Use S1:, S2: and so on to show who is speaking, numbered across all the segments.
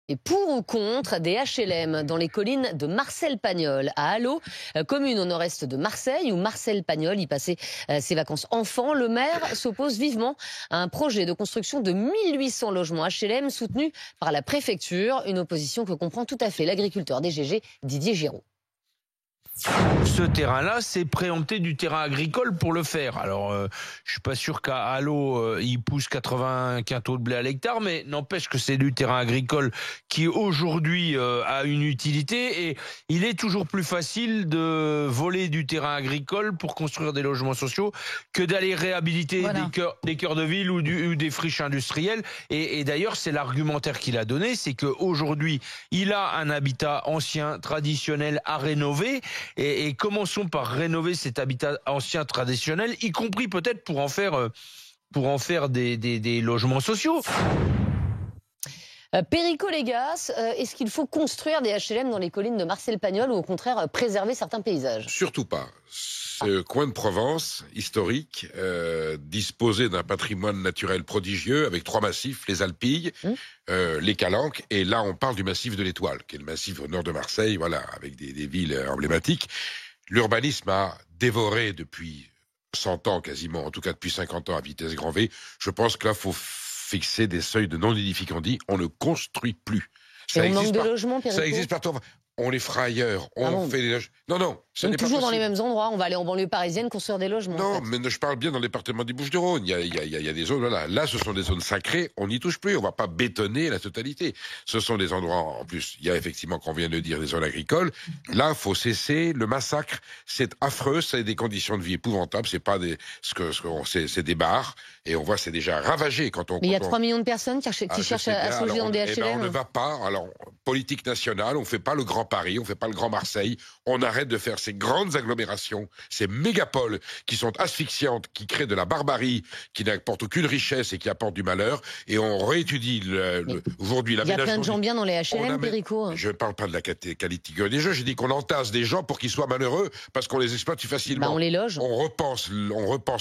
S1: Et pour ou contre des HLM dans les collines de Marcel-Pagnol, à Allot, commune au nord-est de Marseille, où Marcel Pagnol y passait ses vacances enfant, le maire s'oppose vivement à un projet de construction de 1800 logements HLM soutenu par la préfecture, une opposition que comprend tout à fait l'agriculteur des GG, Didier Giraud.
S2: Ce terrain-là, c'est préempté du terrain agricole pour le faire. Alors, je suis pas sûr qu'à Allot, il pousse 80 quintaux de blé à l'hectare, mais n'empêche que c'est du terrain agricole qui aujourd'hui a une utilité, et il est toujours plus facile de voler du terrain agricole pour construire des logements sociaux que d'aller réhabiliter des cœurs de ville ou des friches industrielles. Et d'ailleurs, c'est l'argumentaire qu'il a donné, c'est qu'aujourd'hui, il a un habitat ancien, traditionnel à rénover. Et commençons par rénover cet habitat ancien traditionnel, y compris peut-être pour en faire des logements sociaux.
S1: Perico Légas, est-ce qu'il faut construire des HLM dans les collines de Marcel-Pagnol ou au contraire préserver certains paysages?
S3: Surtout pas. Ce coin de Provence, historique, disposé d'un patrimoine naturel prodigieux, avec 3 massifs, les Alpilles, les Calanques, et là on parle du massif de l'Étoile, qui est le massif au nord de Marseille, voilà, avec des villes emblématiques. L'urbanisme a dévoré depuis 100 ans quasiment, en tout cas depuis 50 ans à vitesse grand V. Je pense que là, il faut fixer des seuils de non-édificandie. On ne construit plus.
S1: Et on manque de logements, Perico?
S3: Ça existe partout. On les fera ailleurs. On fait des logements. Non, ce n'est pas
S1: toujours
S3: possible.
S1: dans les mêmes endroits. On va aller en banlieue parisienne construire des logements.
S3: Non, mais je parle bien dans le département du Bouches-du-Rhône. Il y a des zones, voilà. Là, ce sont des zones sacrées. On n'y touche plus. On ne va pas bétonner la totalité. Ce sont des endroits, en plus, il y a effectivement, qu'on vient de dire, des zones agricoles. Là, il faut cesser le massacre. C'est affreux. C'est des conditions de vie épouvantables. C'est pas c'est des bars. Et on voit, c'est déjà ravagé quand on.
S1: Mais il y a 3 millions de personnes qui cherchent à se loger dans des HLM.
S3: On ne va pas. Alors, politique nationale, on ne fait pas le Grand Paris, on ne fait pas le Grand Marseille. On arrête de faire ces grandes agglomérations, ces mégapoles qui sont asphyxiantes, qui créent de la barbarie, qui n'apportent aucune richesse et qui apportent du malheur. Et on réétudie aujourd'hui l'aménagement.
S1: Il y a plein de gens bien dans les HLM, Perico.
S3: Je ne parle pas de la qualité des jeux. J'ai dit qu'on entasse des gens pour qu'ils soient malheureux parce qu'on les exploite facilement.
S1: On les loge.
S3: On repense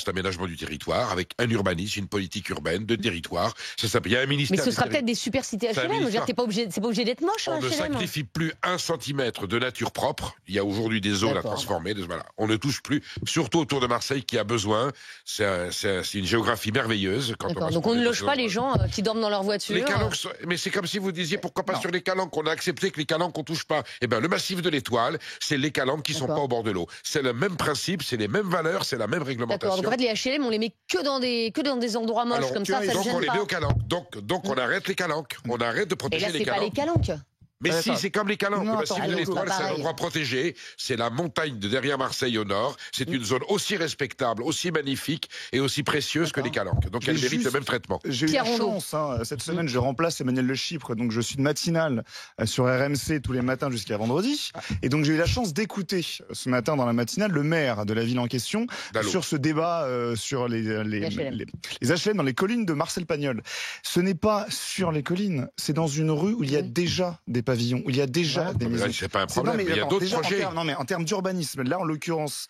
S3: l'aménagement du territoire avec un urbanisme, une politique urbaine de territoire. Ça s'appelle. Il y a un ministère.
S1: Mais ce sera peut-être des super cités HLM. C'est pas obligé d'être moche.
S3: On ne sacrifie plus 1 centimètre de nature propre. Il y a aujourd'hui des zones à transformer. Voilà. On ne touche plus, surtout autour de Marseille qui a besoin. C'est une géographie merveilleuse.
S1: Donc on ne loge pas les gens qui dorment dans leur voiture.
S3: Les Calanques, mais c'est comme si vous disiez pourquoi pas sur les Calanques. On a accepté que les Calanques on touche pas. Eh ben le massif de l'Étoile, c'est les Calanques qui sont pas au bord de l'eau. C'est le même principe, c'est les mêmes valeurs, c'est la même réglementation.
S1: Donc en fait les HLM on les met que dans des endroits moches comme ça.
S3: Donc on les met aux Calanques. Donc on arrête les Calanques. On arrête de protéger les Calanques.
S1: Et là c'est pas les Calanques.
S3: Mais si, c'est comme les Calanques. Le massif de l'Étoile, c'est un endroit protégé. C'est la montagne de derrière Marseille au nord. C'est une zone aussi respectable, aussi magnifique et aussi précieuse que les Calanques. Donc elle mérite le même traitement.
S4: J'ai eu la chance. Cette semaine, je remplace Emmanuel Le Chypre. Donc je suis de matinale sur RMC tous les matins jusqu'à vendredi. Et donc j'ai eu la chance d'écouter ce matin dans la matinale le maire de la ville en question sur ce débat sur les HLM dans les collines de Marcel Pagnol. Ce n'est pas sur les collines. C'est dans une rue où il y a déjà des pavillons, où il y a déjà des maisons.
S3: C'est pas un problème, il y a d'autres projets.
S4: En termes d'urbanisme, là en l'occurrence,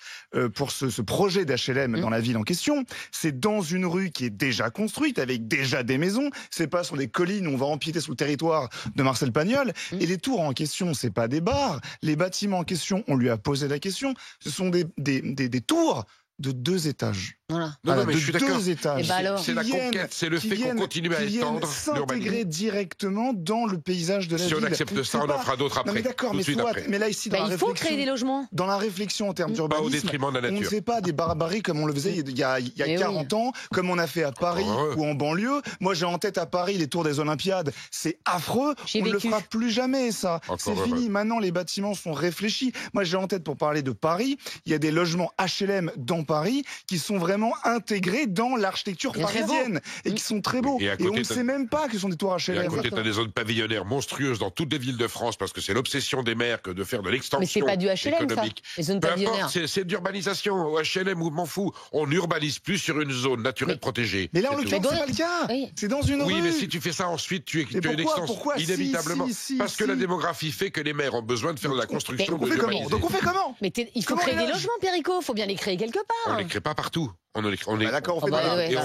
S4: pour ce projet d'HLM dans la ville en question, c'est dans une rue qui est déjà construite, avec déjà des maisons. C'est pas sur des collines où on va empiéter sur le territoire de Marcel Pagnol. Et les tours en question, c'est pas des bars. Les bâtiments en question, on lui a posé la question. Ce sont des tours de 2 étages.
S1: Voilà.
S3: Non, mais je suis d'accord.
S1: C'est
S3: la conquête, c'est le fait qu'on continue à étendre
S4: s'intégrer directement dans le paysage de la ville.
S3: Si on accepte ça, on en fera d'autres après.
S4: Mais d'accord, mais là ici,
S1: il faut créer des logements.
S4: Dans la réflexion en termes d'urbanisme,
S3: au détriment de la nature.
S4: On ne fait pas des barbaries comme on le faisait il y a 40 ans, comme on a fait à Paris ou en banlieue. Moi, j'ai en tête à Paris les tours des Olympiades. C'est affreux. On ne le fera plus jamais, ça. C'est fini. Maintenant, les bâtiments sont réfléchis. Moi, j'ai en tête, pour parler de Paris, il y a des logements HLM dans Paris qui sont vraiment intégrés dans l'architecture parisienne et qui sont très beaux. Et on ne sait même pas que ce sont des tours HLM.
S3: Et à côté, tu as des zones pavillonnaires monstrueuses dans toutes les villes de France parce que c'est l'obsession des maires que de faire de l'extension.
S1: Mais c'est pas du HLM,
S3: économique.
S1: Ça. Les zones pavillonnaires.
S3: C'est d'urbanisation. Au HLM, ou m'en fous. On n'urbanise plus sur une zone naturelle protégée.
S4: Mais là, en l'occurrence, c'est pas le cas. C'est dans une rue.
S3: Oui, mais si tu fais ça ensuite, tu as une extension. Inévitablement. Parce que la démographie fait que les maires ont besoin de faire de la construction.
S4: Donc on fait comment?
S1: Mais il faut créer des logements, Perico. Il faut bien les créer quelque part.
S3: On les crée pas partout.
S4: D'accord, on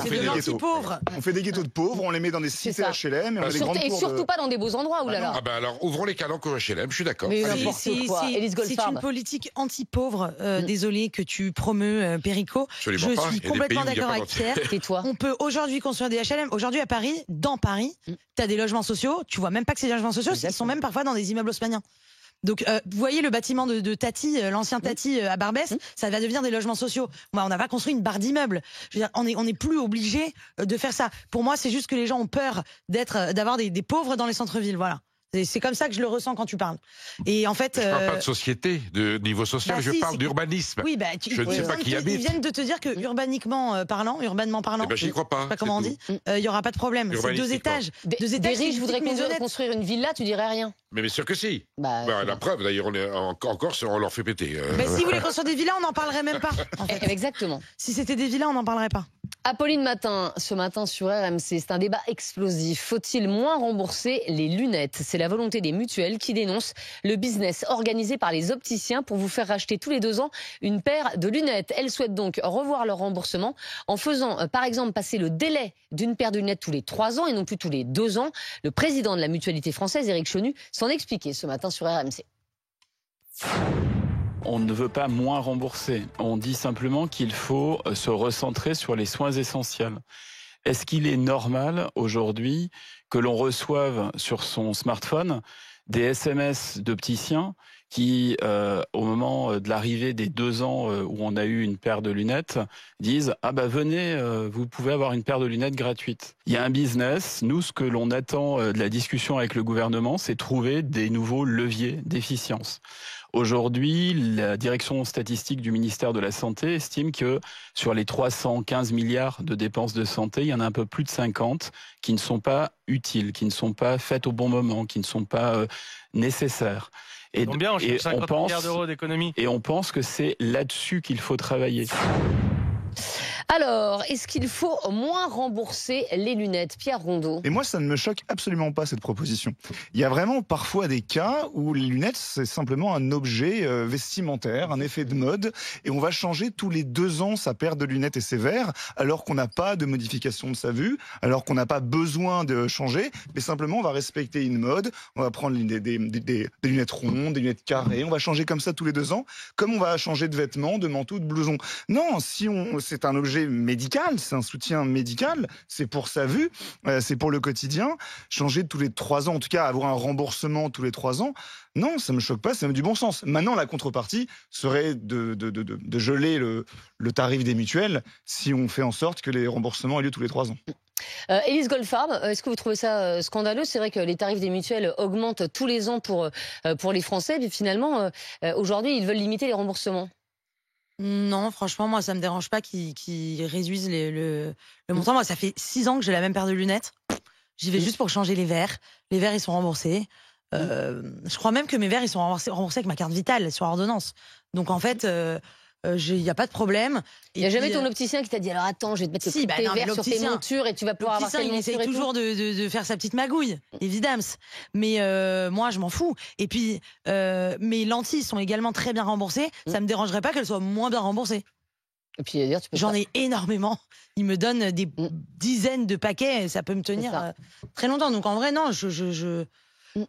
S4: fait des ghettos pauvres. On fait des ghettos de pauvres, on les met dans des cités HLM et on met des grandes tours.
S1: Et surtout pas dans des beaux endroits, oulala.
S3: Ah ben alors, ouvrons les calanques au HLM, je suis d'accord.
S5: Mais c'est une politique anti-pauvre, désolé que tu promeus, Perico. Je suis complètement d'accord avec Pierre. On peut aujourd'hui construire des HLM. Aujourd'hui à Paris, dans Paris, tu as des logements sociaux, tu vois même pas que c'est des logements sociaux, ils sont même parfois dans des immeubles haussmanniens. Donc, vous voyez le bâtiment de Tati, l'ancien Tati à Barbès, ça va devenir des logements sociaux. On n'a pas construit une barre d'immeubles. Je veux dire, on n'est plus obligé de faire ça. Pour moi, c'est juste que les gens ont peur d'avoir des pauvres dans les centres-villes. Voilà. C'est comme ça que je le ressens quand tu parles. Et en fait,
S3: je parle pas de société, de niveau social, je parle d'urbanisme.
S5: Oui,
S3: je ne sais pas qui habite.
S5: Ils viennent de te dire que urbanement parlant,
S3: j'y crois pas.
S5: Comment on dit, il y aura pas de problème. C'est 2 étages.
S1: Des riches voudraient construire une villa, tu dirais rien.
S3: Mais bien sûr que si. La preuve, d'ailleurs, en Corse, on leur fait péter.
S5: Si vous voulez construire des villas, on n'en parlerait même pas. En fait.
S1: Exactement.
S5: Si c'était des villas, on n'en parlerait pas.
S1: Apolline Matin, ce matin sur RMC, c'est un débat explosif. Faut-il moins rembourser les lunettes? C'est la volonté des mutuelles qui dénoncent le business organisé par les opticiens pour vous faire racheter tous les 2 ans une paire de lunettes. Elles souhaitent donc revoir leur remboursement en faisant, par exemple, passer le délai d'une paire de lunettes tous les 3 ans et non plus tous les 2 ans. Le président de la mutualité française, Éric Chenu, s'en expliquait ce matin sur RMC.
S6: On ne veut pas moins rembourser. On dit simplement qu'il faut se recentrer sur les soins essentiels. Est-ce qu'il est normal aujourd'hui que l'on reçoive sur son smartphone des SMS d'opticiens qui, au moment de l'arrivée des 2 ans où on a eu une paire de lunettes, disent « Ah bah venez, vous pouvez avoir une paire de lunettes gratuite ». Il y a un business. Nous, ce que l'on attend de la discussion avec le gouvernement, c'est trouver des nouveaux leviers d'efficience. Aujourd'hui, la direction statistique du ministère de la Santé estime que sur les 315 milliards de dépenses de santé, il y en a un peu plus de 50 qui ne sont pas utiles, qui ne sont pas faites au bon moment, qui ne sont pas nécessaires.
S7: Et bien, on cherche 50 milliards d'euros d'économie.
S6: Et on pense que c'est là-dessus qu'il faut travailler.
S1: Alors, est-ce qu'il faut moins rembourser les lunettes? Pierre Rondeau.
S4: Et moi, ça ne me choque absolument pas, cette proposition. Il y a vraiment parfois des cas où les lunettes, c'est simplement un objet vestimentaire, un effet de mode, et on va changer tous les 2 ans sa paire de lunettes et ses verres, alors qu'on n'a pas de modification de sa vue, alors qu'on n'a pas besoin de changer, mais simplement on va respecter une mode, on va prendre des lunettes rondes, des lunettes carrées, on va changer comme ça tous les 2 ans, comme on va changer de vêtements, de manteaux, de blousons. Non, c'est un objet médical, c'est un soutien médical, c'est pour sa vue, c'est pour le quotidien. Changer tous les 3 ans, en tout cas avoir un remboursement tous les 3 ans, non, ça me choque pas, c'est même du bon sens. Maintenant, la contrepartie serait de geler le tarif des mutuelles si on fait en sorte que les remboursements aient lieu tous les 3 ans.
S1: Élise Goldfarb, est-ce que vous trouvez ça scandaleux? C'est vrai que les tarifs des mutuelles augmentent tous les ans pour les Français, mais finalement, aujourd'hui, ils veulent limiter les remboursements.
S5: Non, franchement, moi, ça me dérange pas qu'ils réduisent le montant. Moi, ça fait 6 ans que j'ai la même paire de lunettes. J'y vais juste pour changer les verres. Les verres, ils sont remboursés. Je crois même que mes verres, ils sont remboursés avec ma carte vitale sur ordonnance. Donc, en fait, il n'y a pas de problème.
S1: Il n'y a jamais ton opticien qui t'a dit alors attends, je vais te mettre tes verres sur tes montures et tu vas pouvoir avoir tes montures.
S5: Il essaye toujours de faire sa petite magouille, évidemment. Mais moi, je m'en fous. Et puis, mes lentilles sont également très bien remboursées. Ça me dérangerait pas qu'elles soient moins bien remboursées.
S1: Et puis,
S5: j'en ai énormément. Ils me donnent des dizaines de paquets. Ça peut me tenir très longtemps. Donc en vrai, non,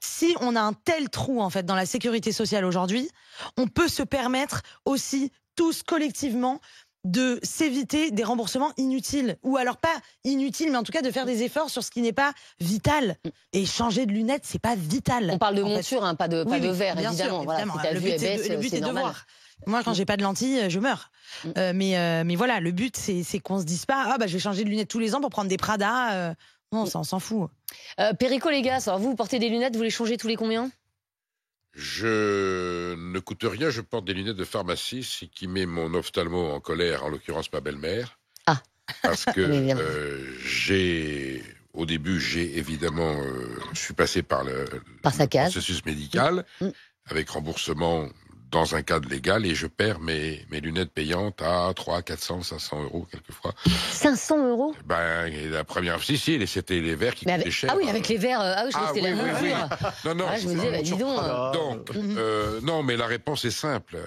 S5: si on a un tel trou en fait dans la sécurité sociale aujourd'hui, on peut se permettre aussi tous collectivement de s'éviter des remboursements inutiles, ou alors pas inutiles, mais en tout cas de faire des efforts sur ce qui n'est pas vital. Et changer de lunettes, c'est pas vital.
S1: On parle de monture, hein, pas de verre, évidemment.
S5: Sûr,
S1: voilà,
S5: évidemment.
S1: Si
S5: Le but est de voir. Moi, quand j'ai pas de lentilles, je meurs. Mais voilà, le but, c'est qu'on se dise pas, je vais changer de lunettes tous les ans pour prendre des Prada. Non, ça, on s'en fout.
S1: Perico Légas, alors vous portez des lunettes, vous les changez tous les combien?
S3: Je ne coûte rien, je porte des lunettes de pharmacie, ce qui met mon ophtalmo en colère, en l'occurrence ma belle-mère.
S1: Ah.
S3: Parce que au début, évidemment, je suis passé par le processus médical, avec remboursement dans un cadre légal, et je perds mes lunettes payantes à 300, 400, 500 euros quelquefois.
S1: 500 euros?
S3: La première, si, c'était les verres qui coûtaient cher.
S1: Ah oui, avec les verres, je c'était la monture.
S3: Non,
S1: je me disais, dis donc.
S3: Donc, non, mais la réponse est simple.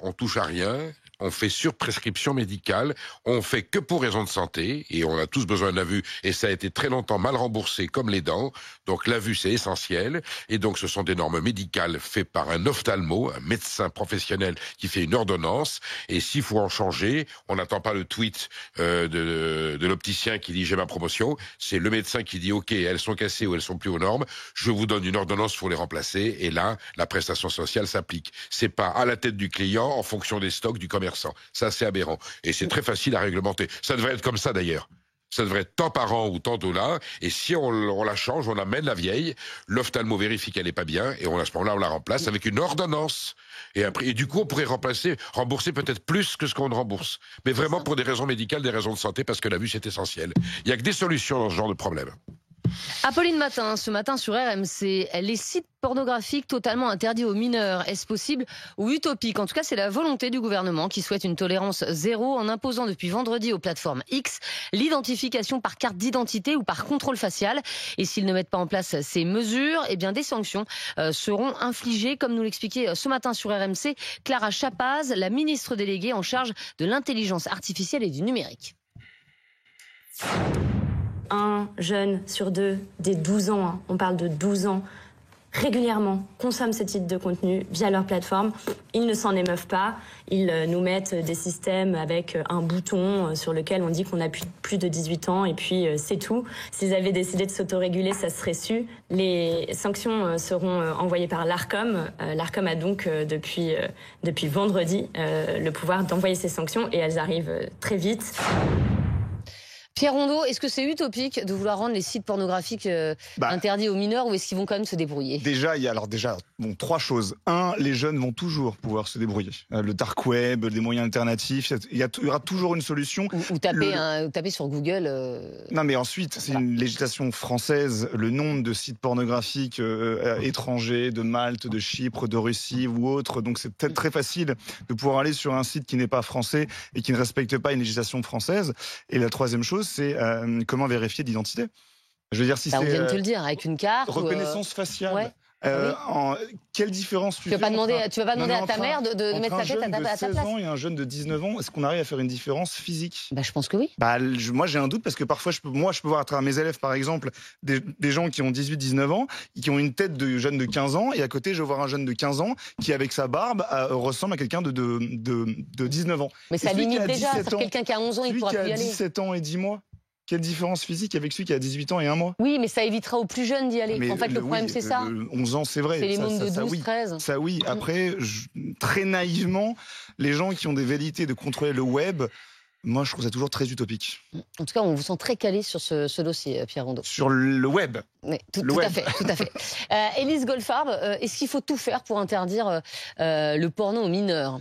S3: On touche à rien. on fait sur prescription médicale, on fait que pour raison de santé, et on a tous besoin de la vue, et ça a été très longtemps mal remboursé comme les dents, donc la vue c'est essentiel, et donc ce sont des normes médicales faites par un ophtalmo, un médecin professionnel qui fait une ordonnance, et s'il faut en changer, on n'attend pas le tweet de l'opticien qui dit j'ai ma promotion, c'est le médecin qui dit ok, elles sont cassées ou elles sont plus aux normes, je vous donne une ordonnance pour les remplacer, et là, la prestation sociale s'applique. C'est pas à la tête du client en fonction des stocks du commerçant. Ça, c'est aberrant. Et c'est très facile à réglementer. Ça devrait être comme ça d'ailleurs. Ça devrait être tant par an ou tant $, et si on la change, on amène la vieille, l'ophtalmo vérifie qu'elle n'est pas bien, et à ce moment-là, on la remplace avec une ordonnance. Et du coup, on pourrait rembourser peut-être plus que ce qu'on rembourse. Mais vraiment pour des raisons médicales, des raisons de santé, parce que la vue, c'est essentiel. Il n'y a que des solutions dans ce genre de problème.
S1: Apolline Matin, ce matin sur RMC, les sites pornographiques totalement interdits aux mineurs, est-ce possible ou utopique? En tout cas, c'est la volonté du gouvernement qui souhaite une tolérance zéro en imposant depuis vendredi aux plateformes X l'identification par carte d'identité ou par contrôle facial. Et s'ils ne mettent pas en place ces mesures, eh bien des sanctions seront infligées, comme nous l'expliquait ce matin sur RMC Clara Chapaz, la ministre déléguée en charge de l'intelligence artificielle et du numérique.
S8: Un jeune sur deux des 12 ans, on parle de 12 ans, régulièrement consomment ce type de contenu via leur plateforme. Ils ne s'en émeuvent pas. Ils nous mettent des systèmes avec un bouton sur lequel on dit qu'on a plus de 18 ans et puis c'est tout. S'ils avaient décidé de s'autoréguler, ça serait su. Les sanctions seront envoyées par l'Arcom. L'Arcom a donc depuis vendredi le pouvoir d'envoyer ces sanctions et elles arrivent très vite.
S1: Pierre Rondeau, est-ce que c'est utopique de vouloir rendre les sites pornographiques interdits aux mineurs, ou est-ce qu'ils vont quand même se débrouiller?
S4: Déjà, il y a trois choses. Un, les jeunes vont toujours pouvoir se débrouiller. Le dark web, des moyens alternatifs, il y aura toujours une solution.
S1: Ou taper sur Google.
S4: Non, mais ensuite, c'est une législation française. Le nombre de sites pornographiques étrangers, de Malte, de Chypre, de Russie ou autres. Donc, c'est peut-être très facile de pouvoir aller sur un site qui n'est pas français et qui ne respecte pas une législation française. Et la troisième chose, c'est comment vérifier l'identité. Je veux dire, si
S1: on vient de te le dire, avec une carte.
S4: Reconnaissance faciale.
S1: Ouais.
S4: Quelle différence
S1: tu vas pas demander à ta mère de mettre sa tête à ta place.
S4: Un jeune de 16 ans et un jeune de 19 ans, est-ce qu'on arrive à faire une différence physique?
S1: Je pense que oui.
S4: Moi, j'ai un doute parce que parfois, je peux voir à travers mes élèves, par exemple, des gens qui ont 18-19 ans, qui ont une tête de jeune de 15 ans, et à côté, je vais voir un jeune de 15 ans qui, avec sa barbe, ressemble à quelqu'un de 19 ans.
S1: Mais ça limite déjà. Quelqu'un qui a 11 ans, il pourra plus y aller.
S4: Celui qui a 17 ans et 10 mois. Quelle différence physique avec celui qui a 18 ans et 1 mois?
S1: Oui, mais ça évitera aux plus jeunes d'y aller. En fait, le problème, c'est ça.
S4: 11 ans, c'est vrai.
S1: C'est les mômes de 12, 13.
S4: Ça, oui. Après, très naïvement, les gens qui ont des velléités de contrôler le web, moi, je trouve ça toujours très utopique.
S1: En tout cas, on vous sent très calé sur ce dossier, Pierre Rondeau.
S4: Sur le web.
S1: Oui, tout à fait. Élise Goldfarb, est-ce qu'il faut tout faire pour interdire le porno aux mineurs?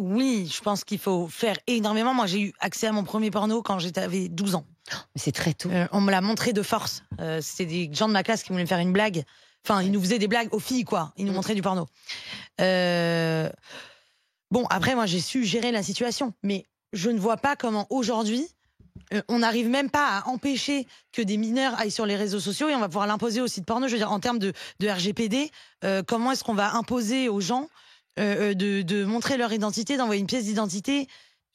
S5: Oui, je pense qu'il faut faire énormément. Moi, j'ai eu accès à mon premier porno quand j'avais 12 ans.
S1: Mais c'est très tôt.
S5: On me l'a montré de force. C'était des gens de ma classe qui voulaient me faire une blague. Enfin, ils nous faisaient des blagues aux filles, quoi. Ils nous montraient du porno. Bon, après, moi, j'ai su gérer la situation. Mais je ne vois pas comment, aujourd'hui, on n'arrive même pas à empêcher que des mineurs aillent sur les réseaux sociaux et on va pouvoir l'imposer aux sites porno. Je veux dire, en termes de RGPD, comment est-ce qu'on va imposer aux gens de montrer leur identité, d'envoyer une pièce d'identité?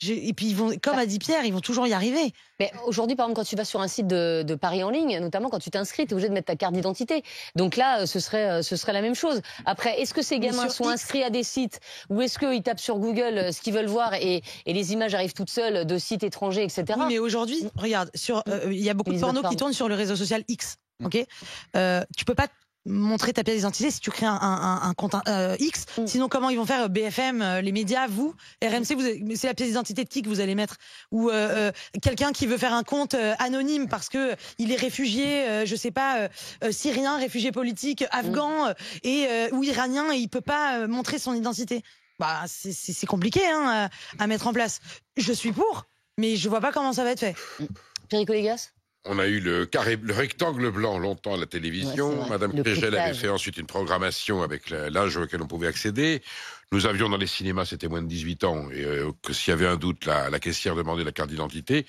S5: Et puis, comme a dit Pierre, ils vont toujours y arriver.
S1: Mais aujourd'hui, par exemple, quand tu vas sur un site de paris en ligne, notamment quand tu t'inscris, tu es obligé de mettre ta carte d'identité. Donc là, ce serait la même chose. Après, est-ce que ces gamins sont inscrits à des sites, ou est-ce qu'ils tapent sur Google ce qu'ils veulent voir et les images arrivent toutes seules de sites étrangers, etc.
S5: Oui, mais aujourd'hui, regarde, il y a beaucoup de porno qui tournent sur le réseau social X. Ok, tu peux pas montrer ta pièce d'identité si tu crées un compte X. Sinon, comment ils vont faire BFM, les médias, vous, RMC, c'est la pièce d'identité de qui que vous allez mettre? Ou quelqu'un qui veut faire un compte anonyme parce que il est réfugié, je sais pas, syrien, réfugié politique, afghan ou iranien, et il peut pas montrer son identité. C'est compliqué à mettre en place. Je suis pour, mais je vois pas comment ça va être fait.
S1: Perico Légas?
S3: On a eu le rectangle blanc longtemps à la télévision. Madame Pégel avait fait ensuite une programmation avec l'âge auquel on pouvait accéder. Nous avions dans les cinémas, c'était moins de 18 ans, et que s'il y avait un doute, la caissière demandait la carte d'identité.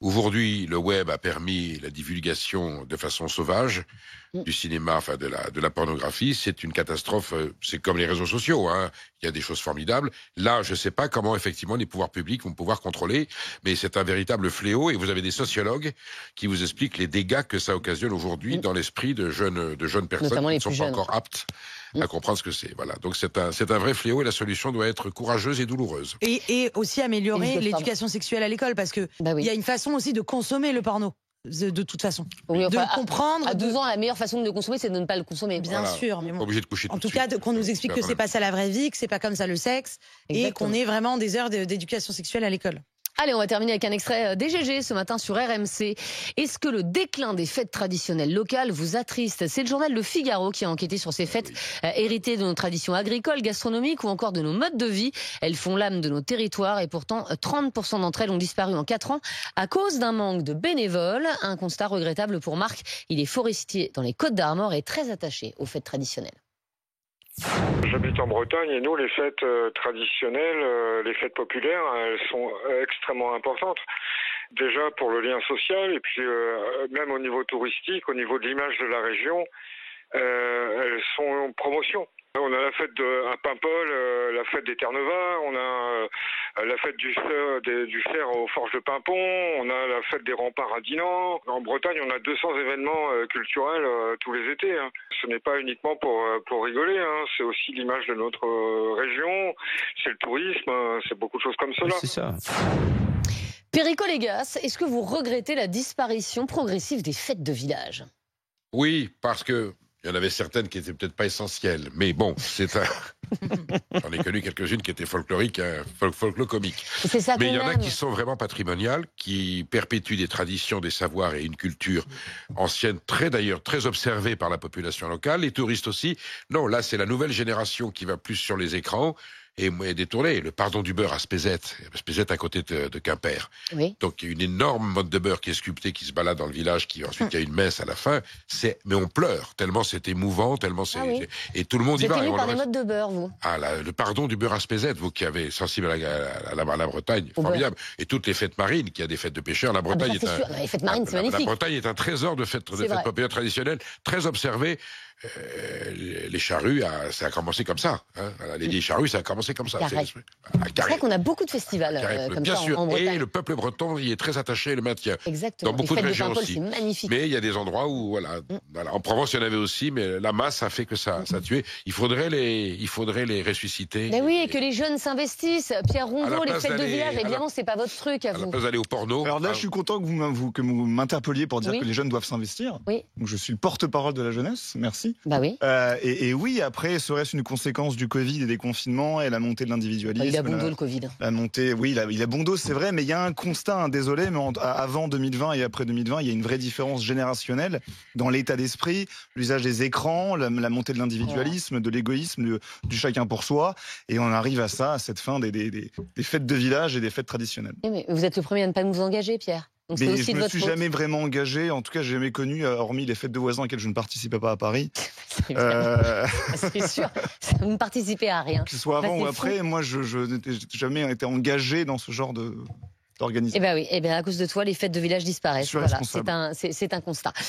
S3: Aujourd'hui, le web a permis la divulgation de façon sauvage du cinéma, enfin de la pornographie. C'est une catastrophe. C'est comme les réseaux sociaux, hein. Il y a des choses formidables. Là, je ne sais pas comment effectivement les pouvoirs publics vont pouvoir contrôler, mais c'est un véritable fléau. Et vous avez des sociologues qui vous expliquent les dégâts que ça occasionne aujourd'hui dans l'esprit de jeunes personnes qui ne sont pas encore aptes à comprendre ce que c'est. Voilà. Donc c'est un vrai fléau et la solution doit être courageuse et douloureuse.
S5: Et aussi améliorer l'éducation sexuelle à l'école, parce que il y a une façon aussi de consommer le porno. De toute façon, oui, enfin, de comprendre.
S1: À 12 ans, la meilleure façon de le consommer, c'est de ne pas le consommer.
S5: Bien sûr, mais bon.
S3: Obligé de coucher.
S5: En tout cas, qu'on nous explique que c'est pas ça la vraie vie, que c'est pas comme ça le sexe, et qu'on ait vraiment des heures d'éducation sexuelle à l'école.
S1: Allez, on va terminer avec un extrait des GG ce matin sur RMC. Est-ce que le déclin des fêtes traditionnelles locales vous attriste? C'est le journal Le Figaro qui a enquêté sur ces fêtes héritées de nos traditions agricoles, gastronomiques ou encore de nos modes de vie. Elles font l'âme de nos territoires et pourtant 30% d'entre elles ont disparu en 4 ans à cause d'un manque de bénévoles. Un constat regrettable pour Marc. Il est forestier dans les Côtes-d'Armor et très attaché aux fêtes traditionnelles.
S9: J'habite en Bretagne et nous, les fêtes traditionnelles, les fêtes populaires, elles sont extrêmement importantes. Déjà pour le lien social et puis même au niveau touristique, au niveau de l'image de la région, elles sont en promotion. On a la fête à Paimpol, la fête des Terre-Neuve, on a la fête du fer aux Forges de Pimpon, on a la fête des remparts à Dinan. En Bretagne, on a 200 événements culturels tous les étés. Hein. Ce n'est pas uniquement pour rigoler, hein. C'est aussi l'image de notre région, c'est le tourisme, c'est beaucoup de choses comme cela.
S2: C'est ça.
S1: Perico Légas, est-ce que vous regrettez la disparition progressive des fêtes de village?
S3: Oui, parce que il y en avait certaines qui étaient peut-être pas essentielles, mais bon, j'en ai connu quelques-unes qui étaient folkloriques, hein, folkloriques. Mais il y en a qui sont vraiment patrimoniales, qui perpétuent des traditions, des savoirs et une culture ancienne, d'ailleurs très observée par la population locale, les touristes aussi. Non, là c'est la nouvelle génération qui va plus sur les écrans et détourner. Le pardon du beurre à Spézette à côté de Quimper. Oui. Donc il y a une énorme motte de beurre qui est sculptée, qui se balade dans le village, ensuite il y a une messe à la fin. Mais on pleure, tellement c'est émouvant, tellement c'est... Oui. Et tout le monde y va.
S1: Vous êtes ému par les mottes de beurre, vous?
S3: Le pardon du beurre à Spézette, vous qui avez sensible à la Bretagne, formidable. Et toutes les fêtes marines, qui a des fêtes de pêcheurs, la Bretagne
S1: les fêtes marines, c'est magnifique.
S3: La Bretagne est un trésor de fêtes populaires traditionnelles, très observées. Les charrues, ça a commencé comme ça. Hein. Les vieilles charrues, ça a commencé comme ça.
S1: C'est vrai qu'on a beaucoup de festivals comme
S3: bien
S1: ça
S3: sûr.
S1: en Bretagne.
S3: Et le peuple breton y est très attaché et le maintient.
S1: Exactement.
S3: Dans beaucoup de régions aussi.
S1: C'est magnifique.
S3: Mais il y a des endroits où, voilà. En Provence, il y en avait aussi, mais la masse a fait que ça a tué. Il faudrait les ressusciter.
S1: Mais oui, et que les jeunes s'investissent. Pierre Rondeau, les fêtes de village, évidemment, c'est pas votre truc à vous.
S3: À la place d'aller au porno.
S4: Alors là, je suis content que vous m'interpelliez pour dire que les jeunes doivent s'investir.
S1: Oui.
S4: Donc je suis le porte-parole de la jeunesse. Merci.
S1: Bah oui.
S4: Et oui, après, serait-ce une conséquence du Covid et des confinements et la montée de l'individualisme?
S1: Il a bon dos, le Covid.
S4: La montée, oui, il a bon dos, c'est vrai, mais il y a un constat, désolé, mais avant 2020 et après 2020, il y a une vraie différence générationnelle dans l'état d'esprit, l'usage des écrans, la montée de l'individualisme, de l'égoïsme, du chacun pour soi, et on arrive à cette fin des fêtes de village et des fêtes traditionnelles.
S1: Mais vous êtes le premier à ne pas nous engager, Pierre. Donc
S4: mais je ne me suis jamais vraiment engagé, en tout cas, j'ai jamais connu, hormis les fêtes de voisins auxquelles je ne participais pas à Paris.
S1: C'est sûr, vous ne participez à rien.
S4: Que ce soit avant ou après, moi, je n'ai jamais été engagé dans ce genre d'organisation.
S1: Eh bien oui, à cause de toi, les fêtes de village disparaissent. Voilà, c'est un constat.